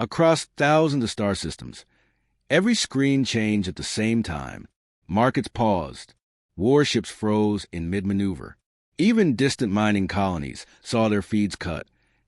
across thousands of star systems. Every screen changed at the same time. Markets paused. Warships froze in mid-maneuver. Even distant mining colonies saw their feeds cut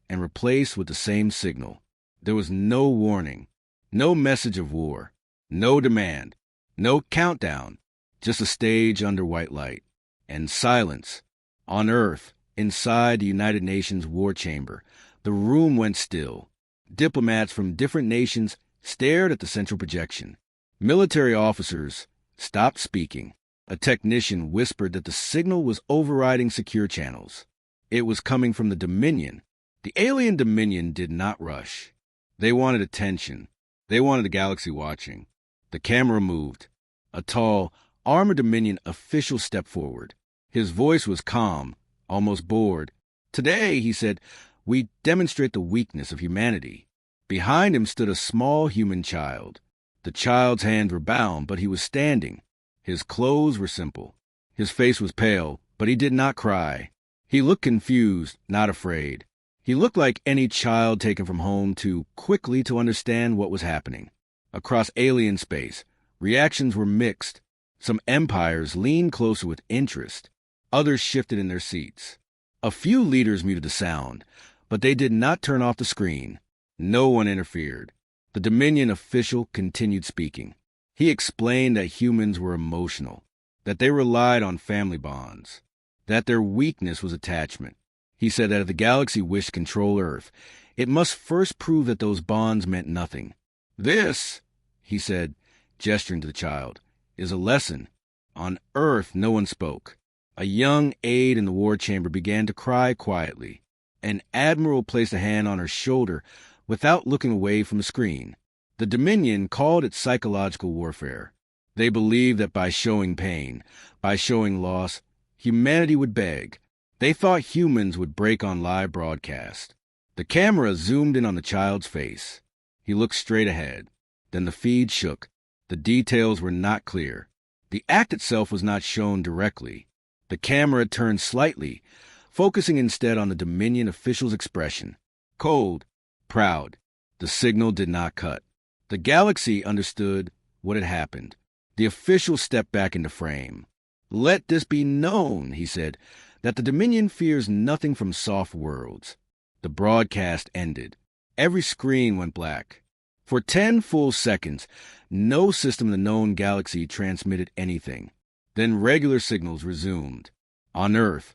and replaced with the same signal. There was no warning, no message of war, no demand, no countdown, just a stage under white light. And silence. On Earth, inside the United Nations war chamber, the room went still. Diplomats from different nations stared at the central projection. Military officers stopped speaking. A technician whispered that the signal was overriding secure channels. It was coming from the Dominion. The alien Dominion did not rush. They wanted attention. They wanted the galaxy watching. The camera moved. A tall, armored Dominion official stepped forward. His voice was calm, almost bored. "Today," he said, "we demonstrate the weakness of humanity." Behind him stood a small human child. The child's hands were bound, but he was standing. His clothes were simple. His face was pale, but he did not cry. He looked confused, not afraid. He looked like any child taken from home too quickly to understand what was happening. Across alien space, reactions were mixed. Some empires leaned closer with interest. Others shifted in their seats. A few leaders muted the sound, but they did not turn off the screen. No one interfered. The Dominion official continued speaking. He explained that humans were emotional, that they relied on family bonds, that their weakness was attachment. He said that if the galaxy wished to control Earth, it must first prove that those bonds meant nothing. "This," he said, gesturing to the child, "is a lesson." On Earth, no one spoke. A young aide in the war chamber began to cry quietly. An admiral placed a hand on her shoulder without looking away from the screen. The Dominion called it psychological warfare. They believed that by showing pain, by showing loss, humanity would beg. They thought humans would break on live broadcast. The camera zoomed in on the child's face. He looked straight ahead. Then the feed shook. The details were not clear. The act itself was not shown directly. The camera turned slightly, focusing instead on the Dominion official's expression. Cold, proud. The signal did not cut. The galaxy understood what had happened. The official stepped back into frame. "Let this be known," he said, "that the Dominion fears nothing from soft worlds." The broadcast ended. Every screen went black. For 10 full seconds, no system in the known galaxy transmitted anything. Then regular signals resumed. On Earth,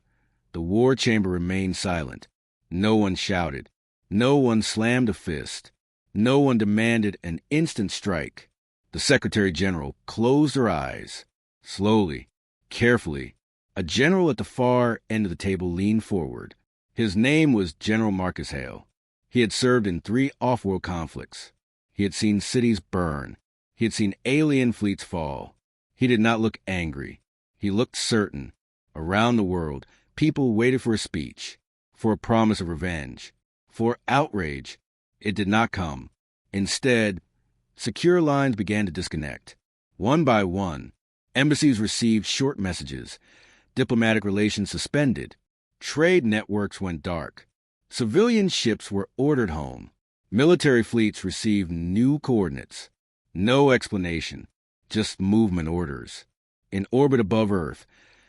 the war chamber remained silent. No one shouted. No one slammed a fist. No one demanded an instant strike. The Secretary General closed her eyes. Slowly, carefully, a general at the far end of the table leaned forward. His name was General Marcus Hale. He had served in 3 off-world conflicts. He had seen cities burn. He had seen alien fleets fall. He did not look angry. He looked certain. Around the world, people waited for a speech, for a promise of revenge, for outrage. It did not come. Instead, secure lines began to disconnect. One by one, embassies received short messages. Diplomatic relations suspended. Trade networks went dark. Civilian ships were ordered home. Military fleets received new coordinates. No explanation, just movement orders. In orbit above Earth,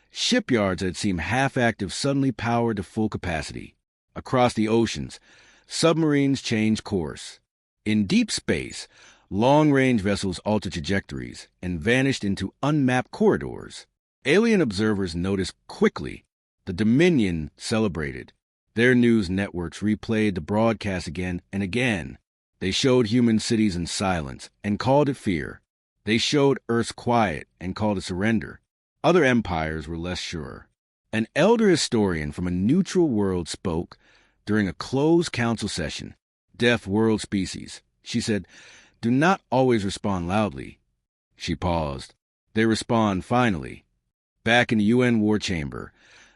shipyards that seemed half-active suddenly powered to full capacity. Across the oceans, submarines changed course. In deep space, long-range vessels altered trajectories and vanished into unmapped corridors. Alien observers noticed quickly. The Dominion celebrated. Their news networks replayed the broadcast again and again. They showed human cities in silence and called it fear. They showed Earth's quiet and called it surrender. Other empires were less sure. An elder historian from a neutral world spoke during a closed council session. "Deathworld species," she said, "do not always respond loudly." She paused. "They respond finally." Back in the UN war chamber,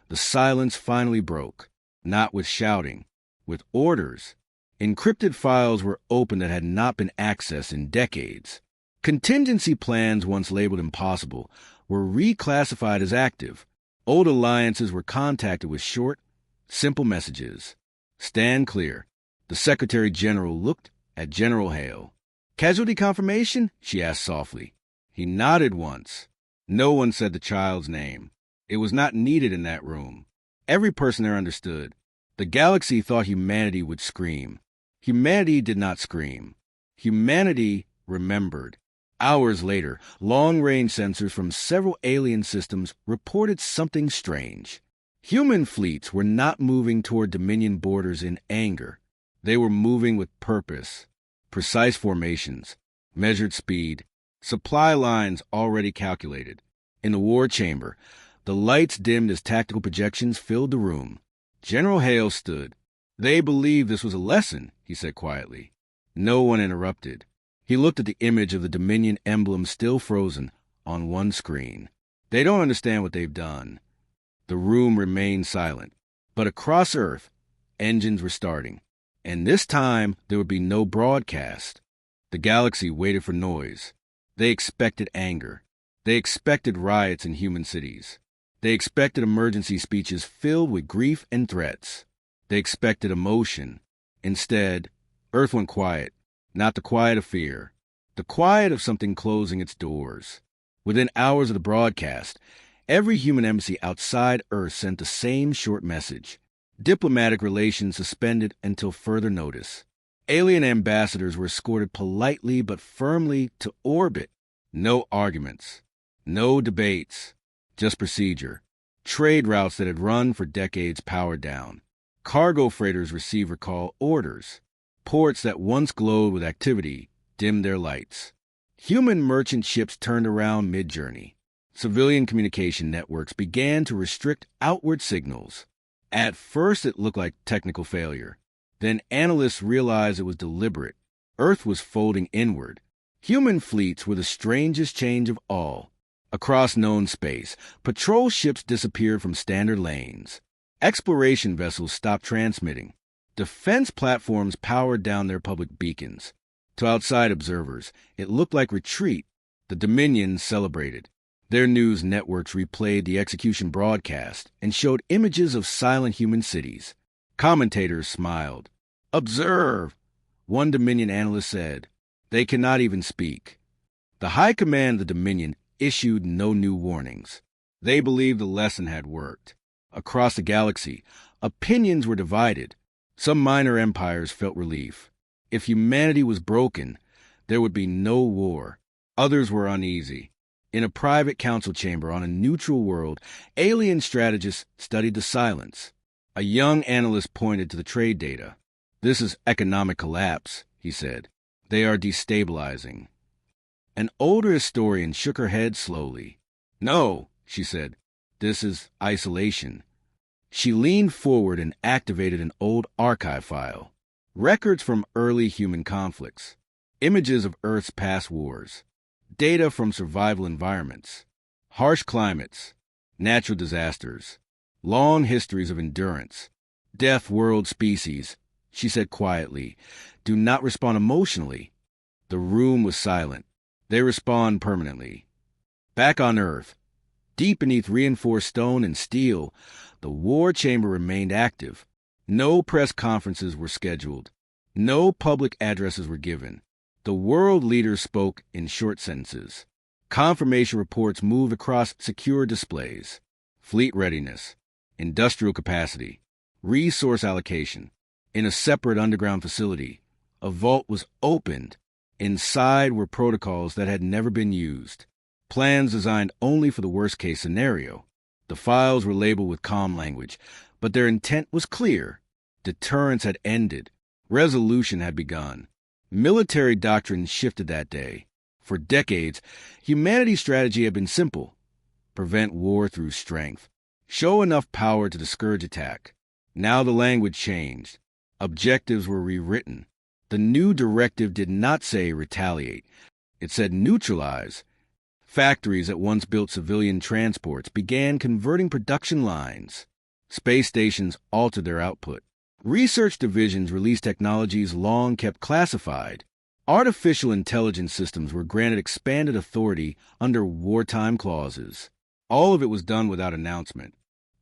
the silence finally broke. Not with shouting, with orders. Encrypted files were opened that had not been accessed in decades. Contingency plans once labeled impossible were reclassified as active. Old alliances were contacted with short, simple messages. "Stand clear." The Secretary General looked at General Hale. "Casualty confirmation?" she asked softly. He nodded once. No one said the child's name. It was not needed in that room. Every person there understood. The galaxy thought humanity would scream. Humanity did not scream. Humanity remembered. Hours later, long-range sensors from several alien systems reported something strange. Human fleets were not moving toward Dominion borders in anger. They were moving with purpose. Precise formations, measured speed, supply lines already calculated. In the war chamber, the lights dimmed as tactical projections filled the room. General Hale stood. "They believed this was a lesson," he said quietly. No one interrupted. He looked at the image of the Dominion emblem still frozen on one screen. "They don't understand what they've done." The room remained silent. But across Earth, engines were starting. And this time, there would be no broadcast. The galaxy waited for noise. They expected anger. They expected riots in human cities. They expected emergency speeches filled with grief and threats. They expected emotion. Instead, Earth went quiet. Not the quiet of fear. The quiet of something closing its doors. Within hours of the broadcast, every human embassy outside Earth sent the same short message. Diplomatic relations suspended until further notice. Alien ambassadors were escorted politely but firmly to orbit. No arguments. No debates. Just procedure. Trade routes that had run for decades powered down. Cargo freighters receive recall orders. Ports that once glowed with activity dimmed their lights. Human merchant ships turned around mid-journey. Civilian communication networks began to restrict outward signals. At first, it looked like technical failure. Then analysts realized it was deliberate. Earth was folding inward. Human fleets were the strangest change of all. Across known space, patrol ships disappeared from standard lanes. Exploration vessels stopped transmitting. Defense platforms powered down their public beacons. To outside observers, it looked like retreat. The Dominion celebrated. Their news networks replayed the execution broadcast and showed images of silent human cities. Commentators smiled. "Observe," one Dominion analyst said. "They cannot even speak." The high command of the Dominion issued no new warnings. They believed the lesson had worked. Across the galaxy, opinions were divided. Some minor empires felt relief. If humanity was broken, there would be no war. Others were uneasy. In a private council chamber on a neutral world, alien strategists studied the silence. A young analyst pointed to the trade data. "This is economic collapse," he said. "They are destabilizing." An older historian shook her head slowly. "No," she said. "This is isolation." She leaned forward and activated an old archive file. Records from early human conflicts. Images of Earth's past wars. Data from survival environments. Harsh climates. Natural disasters. Long histories of endurance. Deathworld species, she said quietly, do not respond emotionally. The room was silent. They respond permanently. Back on Earth, deep beneath reinforced stone and steel, the war chamber remained active. No press conferences were scheduled. No public addresses were given. The world leaders spoke in short sentences. Confirmation reports moved across secure displays. Fleet readiness, industrial capacity, resource allocation. In a separate underground facility, a vault was opened. Inside were protocols that had never been used. Plans designed only for the worst-case scenario. The files were labeled with calm language, but their intent was clear. Deterrence had ended. Resolution had begun. Military doctrine shifted that day. For decades, humanity's strategy had been simple. Prevent war through strength. Show enough power to discourage attack. Now the language changed. Objectives were rewritten. The new directive did not say retaliate. It said neutralize. Factories that once built civilian transports began converting production lines. Space stations altered their output. Research divisions released technologies long kept classified. Artificial intelligence systems were granted expanded authority under wartime clauses. All of it was done without announcement.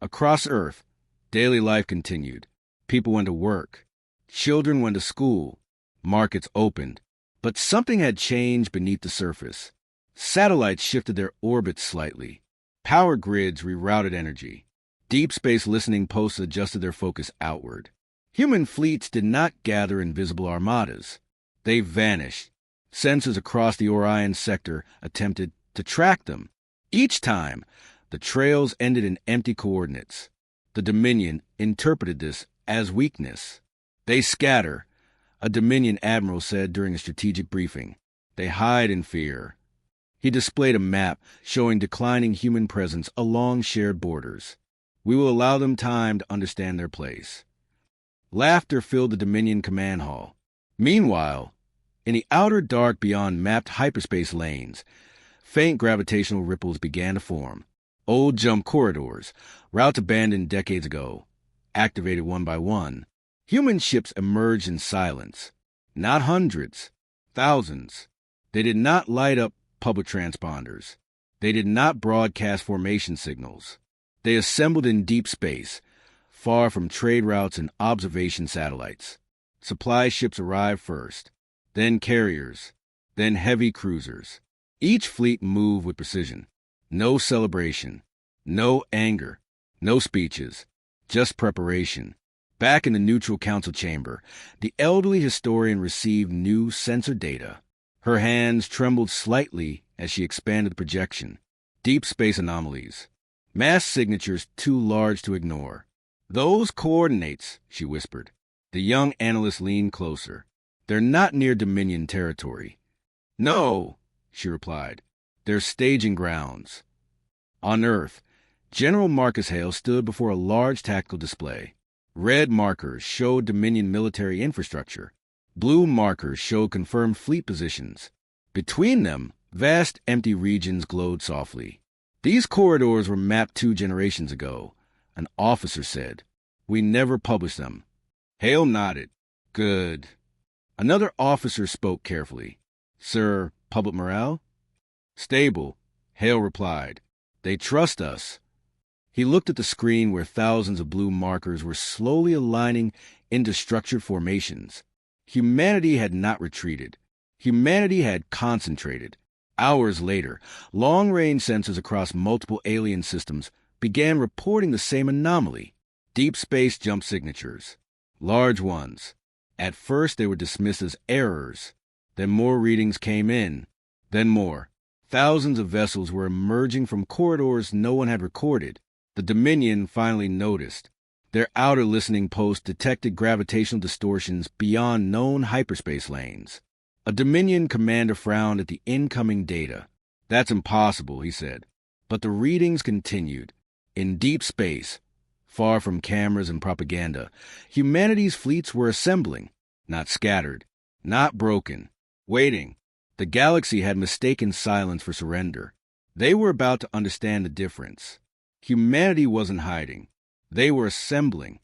Across Earth, daily life continued. People went to work. Children went to school. Markets opened, but something had changed beneath the surface. Satellites shifted their orbits slightly. Power grids rerouted energy. Deep space listening posts adjusted their focus outward. Human fleets did not gather invisible armadas. They vanished. Sensors across the Orion sector attempted to track them. Each time, the trails ended in empty coordinates. The Dominion interpreted this as weakness. "They scatter," a Dominion admiral said during a strategic briefing. "They hide in fear." He displayed a map showing declining human presence along shared borders. "We will allow them time to understand their place." Laughter filled the Dominion command hall. Meanwhile, in the outer dark beyond mapped hyperspace lanes, faint gravitational ripples began to form. Old jump corridors, routes abandoned decades ago, activated one by one. Human ships emerged in silence. Not hundreds, thousands. They did not light up public transponders. They did not broadcast formation signals. They assembled in deep space, far from trade routes and observation satellites. Supply ships arrived first, then carriers, then heavy cruisers. Each fleet moved with precision. No celebration, no anger, no speeches, just preparation. Back in the Neutral Council chamber, the elderly historian received new sensor data. Her hands trembled slightly as she expanded the projection. Deep space anomalies. Mass signatures too large to ignore. "Those coordinates," she whispered. The young analyst leaned closer. "They're not near Dominion territory." "No," she replied. "They're staging grounds." On Earth, General Marcus Hale stood before a large tactical display. Red markers showed Dominion military infrastructure. Blue markers showed confirmed fleet positions. Between them, vast empty regions glowed softly. "These corridors were mapped 2 generations ago," an officer said. "We never published them." Hale nodded. "Good." Another officer spoke carefully. "Sir, public morale?" "Stable," Hale replied. "They trust us." He looked at the screen where thousands of blue markers were slowly aligning into structured formations. Humanity had not retreated. Humanity had concentrated. Hours later, long-range sensors across multiple alien systems began reporting the same anomaly. Deep space jump signatures. Large ones. At first they were dismissed as errors. Then more readings came in. Then more. Thousands of vessels were emerging from corridors no one had recorded. The Dominion finally noticed. Their outer listening post detected gravitational distortions beyond known hyperspace lanes. A Dominion commander frowned at the incoming data. "That's impossible," he said. But the readings continued. In deep space, far from cameras and propaganda, humanity's fleets were assembling, not scattered, not broken, waiting. The galaxy had mistaken silence for surrender. They were about to understand the difference. Humanity wasn't hiding. They were assembling.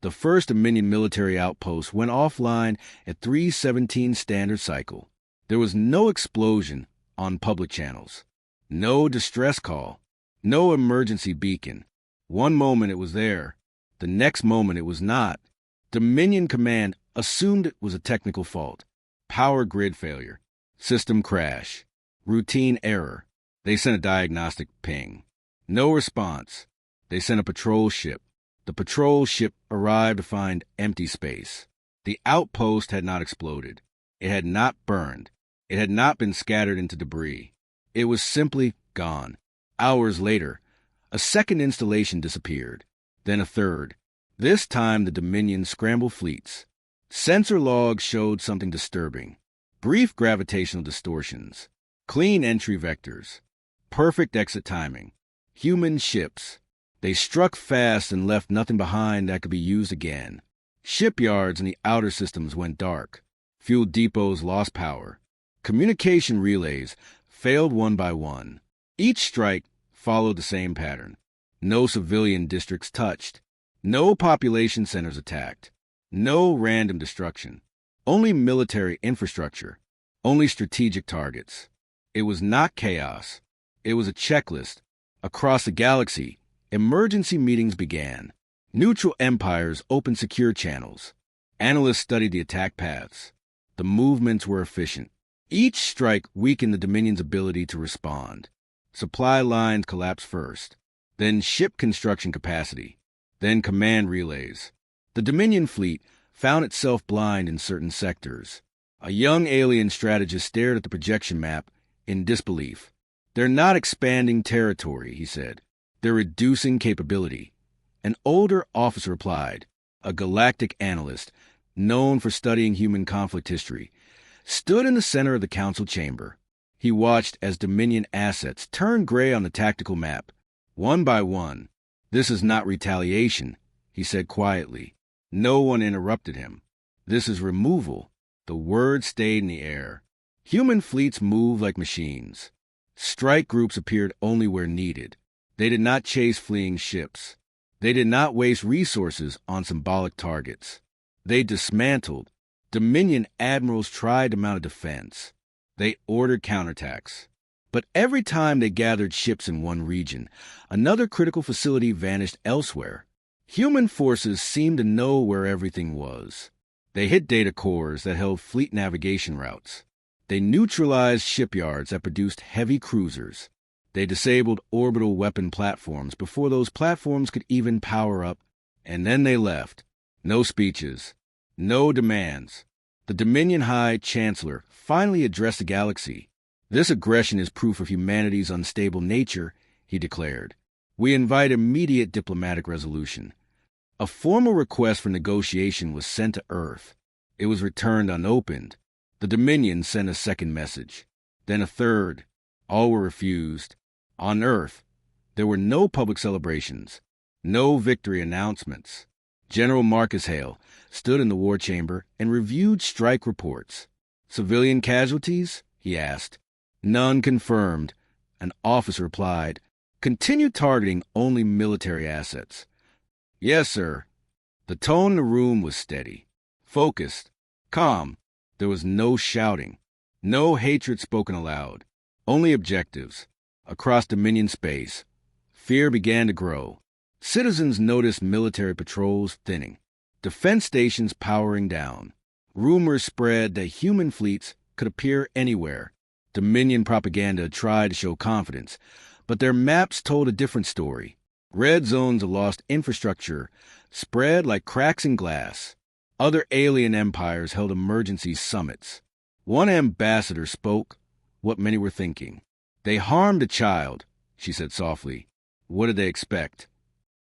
The first Dominion military outpost went offline at 3:17 standard cycle. There was no explosion on public channels. No distress call. No emergency beacon. One moment it was there. The next moment it was not. Dominion Command assumed it was a technical fault. Power grid failure. System crash. Routine error. They sent a diagnostic ping. No response. They sent a patrol ship. The patrol ship arrived to find empty space. The outpost had not exploded. It had not burned. It had not been scattered into debris. It was simply gone. Hours later, a second installation disappeared. Then a third. This time the Dominion scrambled fleets. Sensor logs showed something disturbing. Brief gravitational distortions. Clean entry vectors. Perfect exit timing. Human ships. They struck fast and left nothing behind that could be used again. Shipyards in the outer systems went dark. Fuel depots lost power. Communication relays failed one by one. Each strike followed the same pattern. No civilian districts touched. No population centers attacked. No random destruction. Only military infrastructure. Only strategic targets. It was not chaos. It was a checklist. Across the galaxy, emergency meetings began. Neutral empires opened secure channels. Analysts studied the attack paths. The movements were efficient. Each strike weakened the Dominion's ability to respond. Supply lines collapsed first, then ship construction capacity, then command relays. The Dominion fleet found itself blind in certain sectors. A young alien strategist stared at the projection map in disbelief. "They're not expanding territory," he said. "They're reducing capability." An older officer replied, a galactic analyst, known for studying human conflict history, stood in the center of the council chamber. He watched as Dominion assets turned gray on the tactical map, one by one. "This is not retaliation," he said quietly. No one interrupted him. "This is removal." The word stayed in the air. Human fleets move like machines. Strike groups appeared only where needed. They did not chase fleeing ships. They did not waste resources on symbolic targets. They dismantled. Dominion admirals tried to mount a defense. They ordered counterattacks. But every time they gathered ships in one region, another critical facility vanished elsewhere. Human forces seemed to know where everything was. They hit data cores that held fleet navigation routes. They neutralized shipyards that produced heavy cruisers. They disabled orbital weapon platforms before those platforms could even power up. And then they left. No speeches. No demands. The Dominion High Chancellor finally addressed the galaxy. "This aggression is proof of humanity's unstable nature," he declared. "We invite immediate diplomatic resolution." A formal request for negotiation was sent to Earth. It was returned unopened. The Dominion sent a second message, then a third. All were refused. On Earth, there were no public celebrations, no victory announcements. General Marcus Hale stood in the war chamber and reviewed strike reports. "Civilian casualties?" he asked. "None confirmed," an officer replied. "Continue targeting only military assets." "Yes, sir." The tone in the room was steady, focused, calm. There was no shouting, no hatred spoken aloud, only objectives. Across Dominion space, fear began to grow. Citizens noticed military patrols thinning, defense stations powering down. Rumors spread that human fleets could appear anywhere. Dominion propaganda tried to show confidence, but their maps told a different story. Red zones of lost infrastructure spread like cracks in glass. Other alien empires held emergency summits. One ambassador spoke what many were thinking. "They harmed a child," she said softly. "What did they expect?"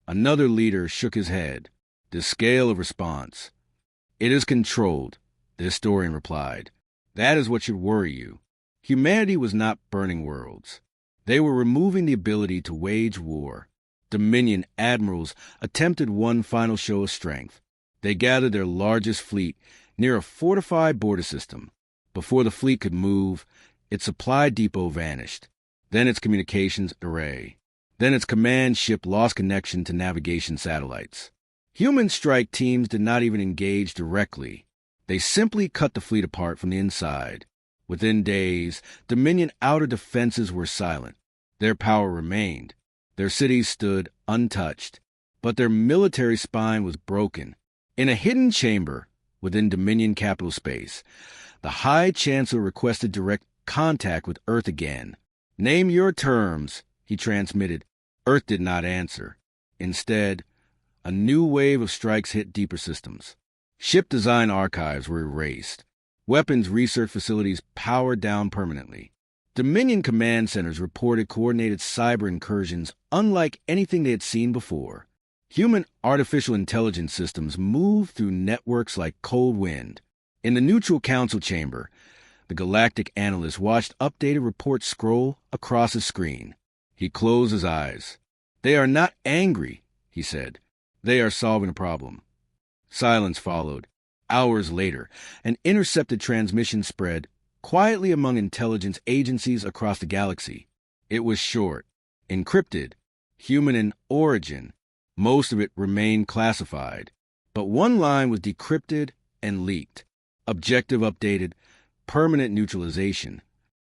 Another leader shook his head. "The scale of response." "It is controlled," the historian replied. "That is what should worry you." Humanity was not burning worlds. They were removing the ability to wage war. Dominion admirals attempted one final show of strength. They gathered their largest fleet near a fortified border system. Before the fleet could move, its supply depot vanished. Then its communications array. Then its command ship lost connection to navigation satellites. Human strike teams did not even engage directly. They simply cut the fleet apart from the inside. Within days, Dominion outer defenses were silent. Their power remained. Their cities stood untouched. But their military spine was broken. In a hidden chamber within Dominion capital space, the High Chancellor requested direct contact with Earth again. "Name your terms," he transmitted. Earth did not answer. Instead, a new wave of strikes hit deeper systems. Ship design archives were erased. Weapons research facilities powered down permanently. Dominion command centers reported coordinated cyber incursions unlike anything they had seen before. Human artificial intelligence systems moved through networks like cold wind. In the neutral council chamber, the galactic analyst watched updated reports scroll across his screen. He closed his eyes. "They are not angry," he said. "They are solving a problem." Silence followed. Hours later, an intercepted transmission spread quietly among intelligence agencies across the galaxy. It was short, encrypted, human in origin. Most of it remained classified. But one line was decrypted and leaked. Objective updated, permanent neutralization.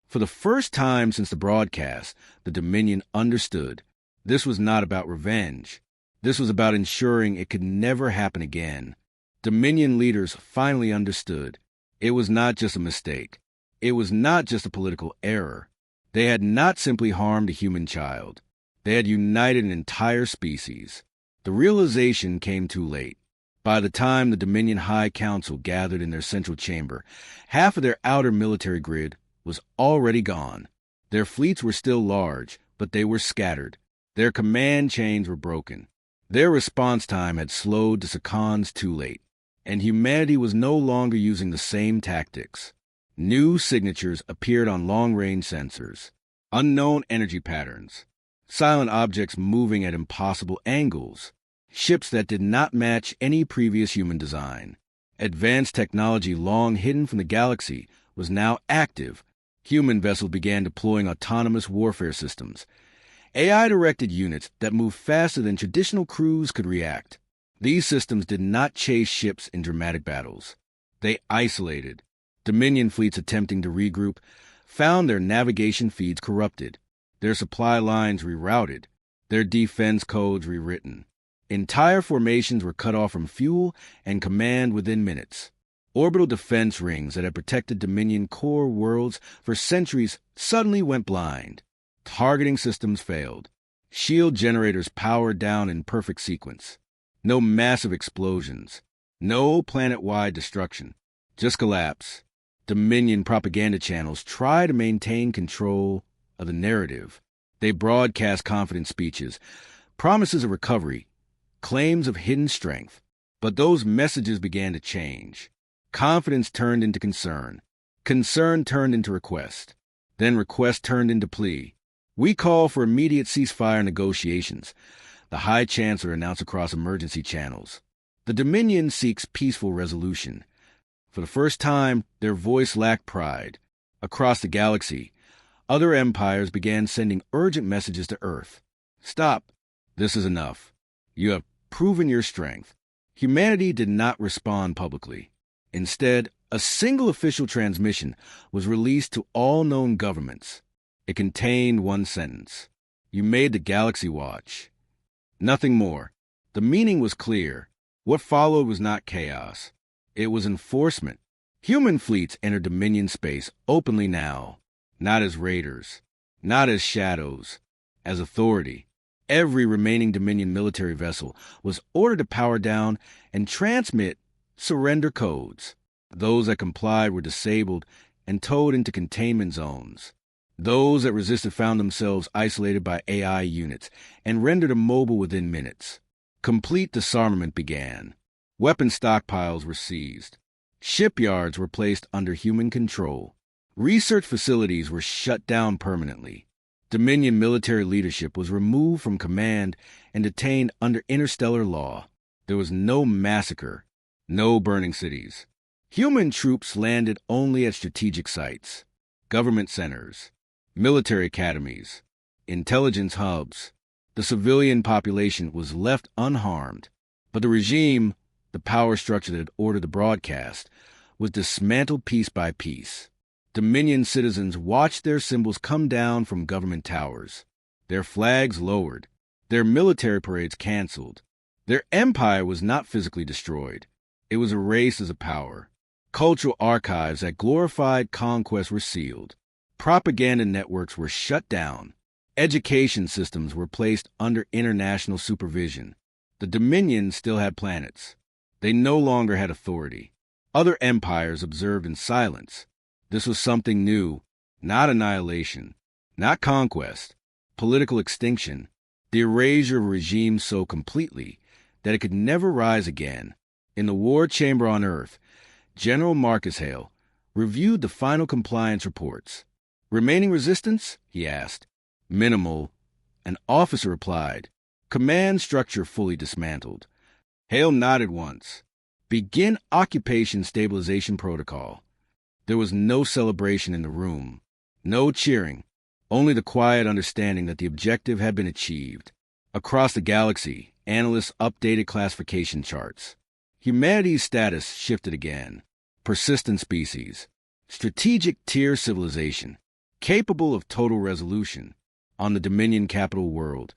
For the first time since the broadcast, the Dominion understood. This was not about revenge. This was about ensuring it could never happen again. Dominion leaders finally understood. It was not just a mistake. It was not just a political error. They had not simply harmed a human child. They had united an entire species. The realization came too late. By the time the Dominion High Council gathered in their central chamber, half of their outer military grid was already gone. Their fleets were still large, but they were scattered. Their command chains were broken. Their response time had slowed to seconds too late, and humanity was no longer using the same tactics. New signatures appeared on long-range sensors, unknown energy patterns, silent objects moving at impossible angles, ships that did not match any previous human design. Advanced technology long hidden from the galaxy was now active. Human vessels began deploying autonomous warfare systems, AI-directed units that moved faster than traditional crews could react. These systems did not chase ships in dramatic battles. They isolated. Dominion fleets attempting to regroup found their navigation feeds corrupted, their supply lines rerouted, their defense codes rewritten. Entire formations were cut off from fuel and command within minutes. Orbital defense rings that had protected Dominion core worlds for centuries suddenly went blind. Targeting systems failed. Shield generators powered down in perfect sequence. No massive explosions. No planet-wide destruction. Just collapse. Dominion propaganda channels try to maintain control of the narrative. They broadcast confident speeches, promises of recovery, claims of hidden strength. But those messages began to change. Confidence turned into concern. Concern turned into request. Then request turned into plea. We call for immediate ceasefire negotiations, the High Chancellor announced across emergency channels. The Dominion seeks peaceful resolution. For the first time, their voice lacked pride. Across the galaxy, other empires began sending urgent messages to Earth. Stop. This is enough. You have proven your strength. Humanity did not respond publicly. Instead, a single official transmission was released to all known governments. It contained one sentence. You made the galaxy watch. Nothing more. The meaning was clear. What followed was not chaos. It was enforcement. Human fleets entered Dominion space openly now, not as raiders, not as shadows, as authority. Every remaining Dominion military vessel was ordered to power down and transmit surrender codes. Those that complied were disabled and towed into containment zones. Those that resisted found themselves isolated by AI units and rendered immobile within minutes. Complete disarmament began. Weapon stockpiles were seized. Shipyards were placed under human control. Research facilities were shut down permanently. Dominion military leadership was removed from command and detained under interstellar law. There was no massacre, no burning cities. Human troops landed only at strategic sites, government centers, military academies, intelligence hubs. The civilian population was left unharmed, but the regime, the power structure that ordered the broadcast, was dismantled piece by piece. Dominion citizens watched their symbols come down from government towers, their flags lowered, their military parades canceled. Their empire was not physically destroyed. It was erased as a power. Cultural archives that glorified conquest were sealed. Propaganda networks were shut down. Education systems were placed under international supervision. The Dominion still had planets. They no longer had authority. Other empires observed in silence. This was something new, not annihilation, not conquest, political extinction, the erasure of a regime so completely that it could never rise again. In the war chamber on Earth, General Marcus Hale reviewed the final compliance reports. Remaining resistance? He asked. Minimal. An officer replied. Command structure fully dismantled. Hale nodded once. Begin occupation stabilization protocol. There was no celebration in the room, no cheering, only the quiet understanding that the objective had been achieved. Across the galaxy, analysts updated classification charts. Humanity's status shifted again. Persistent species. Strategic tier civilization. Capable of total resolution. On the Dominion capital world,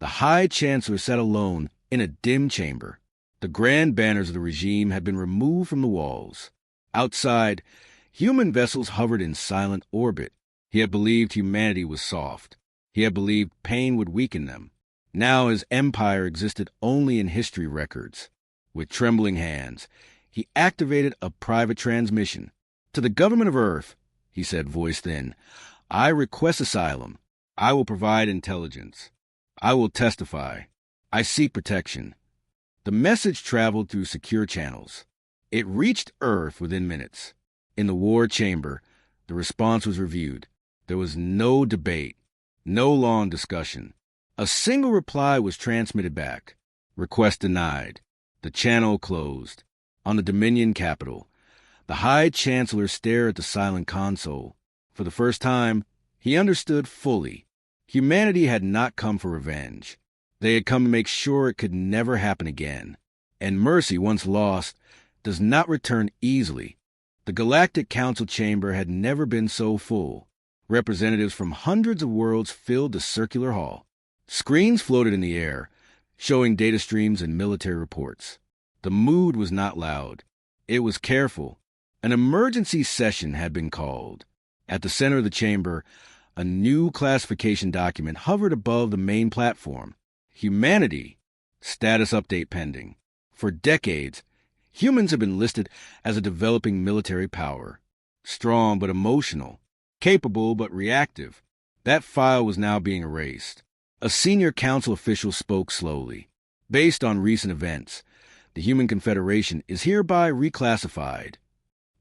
the High Chancellor sat alone in a dim chamber. The grand banners of the regime had been removed from the walls. Outside, human vessels hovered in silent orbit. He had believed humanity was soft. He had believed pain would weaken them. Now his empire existed only in history records. With trembling hands, he activated a private transmission. "To the government of Earth," he said, voice thin, "I request asylum. I will provide intelligence. I will testify. I seek protection." The message traveled through secure channels. It reached Earth within minutes. In the war chamber, the response was reviewed. There was no debate, no long discussion. A single reply was transmitted back. Request denied. The channel closed. On the Dominion capital, the High Chancellor stared at the silent console. For the first time, he understood fully. Humanity had not come for revenge. They had come to make sure it could never happen again. And mercy, once lost, does not return easily. The Galactic Council chamber had never been so full. Representatives from hundreds of worlds filled the circular hall. Screens floated in the air, showing data streams and military reports. The mood was not loud. It was careful. An emergency session had been called. At the center of the chamber, a new classification document hovered above the main platform. Humanity. Status update pending. For decades, humans have been listed as a developing military power. Strong but emotional. Capable but reactive. That file was now being erased. A senior council official spoke slowly. "Based on recent events, the Human Confederation is hereby reclassified."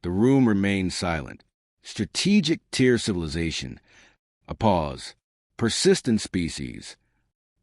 The room remained silent. Strategic tier civilization. A pause. Persistent species.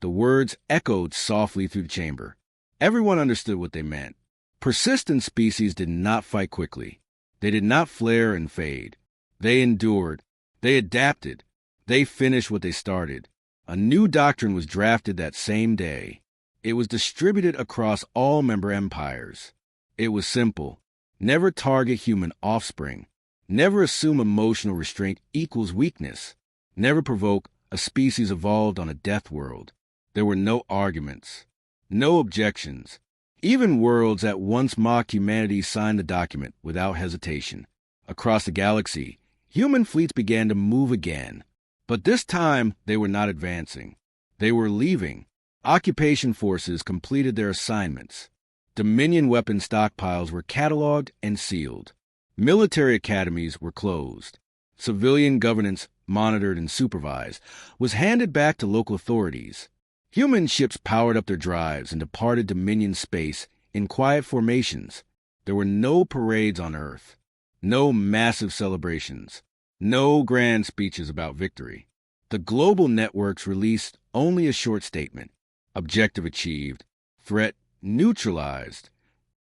The words echoed softly through the chamber. Everyone understood what they meant. Persistent species did not fight quickly. They did not flare and fade. They endured. They adapted. They finished what they started. A new doctrine was drafted that same day. It was distributed across all member empires. It was simple. Never target human offspring. Never assume emotional restraint equals weakness. Never provoke a species evolved on a death world. There were no arguments, no objections. Even worlds that once mocked humanity signed the document without hesitation. Across the galaxy, human fleets began to move again. But this time, they were not advancing. They were leaving. Occupation forces completed their assignments. Dominion weapon stockpiles were cataloged and sealed. Military academies were closed. Civilian governance, monitored and supervised, was handed back to local authorities. Human ships powered up their drives and departed Dominion space in quiet formations. There were no parades on Earth, no massive celebrations, no grand speeches about victory. The global networks released only a short statement. Objective achieved. Threat neutralized.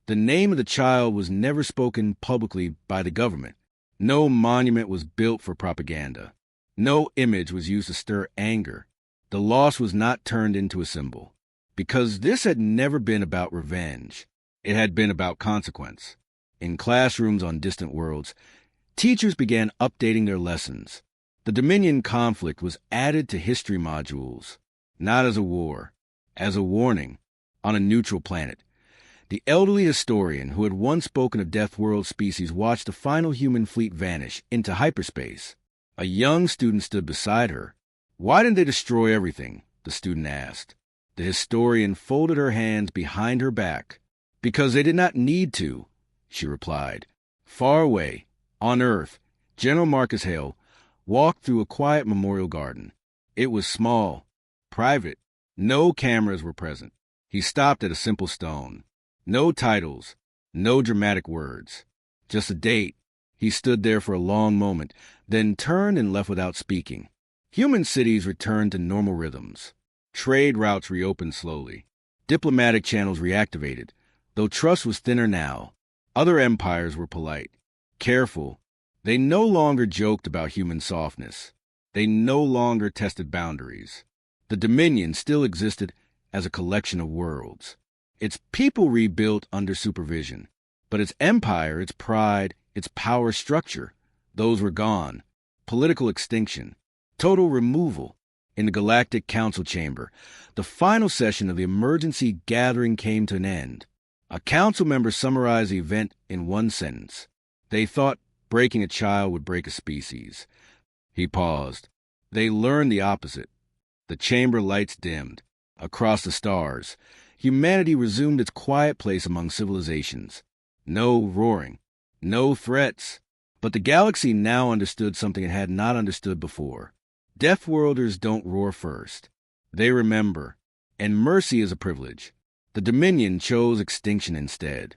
The name of the child was never spoken publicly by the government. No monument was built for propaganda. No image was used to stir anger. The loss was not turned into a symbol. Because this had never been about revenge. It had been about consequence. In classrooms on distant worlds, teachers began updating their lessons. The Dominion conflict was added to history modules, not as a war, as a warning. On a neutral planet, the elderly historian who had once spoken of deathworld species watched the final human fleet vanish into hyperspace. A young student stood beside her. "Why didn't they destroy everything?" the student asked. The historian folded her hands behind her back. "Because they did not need to," she replied. Far away, on Earth, General Marcus Hale walked through a quiet memorial garden. It was small, private. No cameras were present. He stopped at a simple stone. No titles, no dramatic words. Just a date. He stood there for a long moment, then turned and left without speaking. Human cities returned to normal rhythms. Trade routes reopened slowly. Diplomatic channels reactivated, though trust was thinner now. Other empires were polite, careful. They no longer joked about human softness. They no longer tested boundaries. The Dominion still existed as a collection of worlds. Its people rebuilt under supervision. But its empire, its pride, its power structure, those were gone. Political extinction. Total removal. In the Galactic Council chamber, the final session of the emergency gathering came to an end. A council member summarized the event in one sentence. They thought breaking a child would break a species. He paused. They learned the opposite. The chamber lights dimmed. Across the stars, humanity resumed its quiet place among civilizations. No roaring, no threats. But the galaxy now understood something it had not understood before. Deathworlders don't roar first. They remember. And mercy is a privilege. The Dominion chose extinction instead.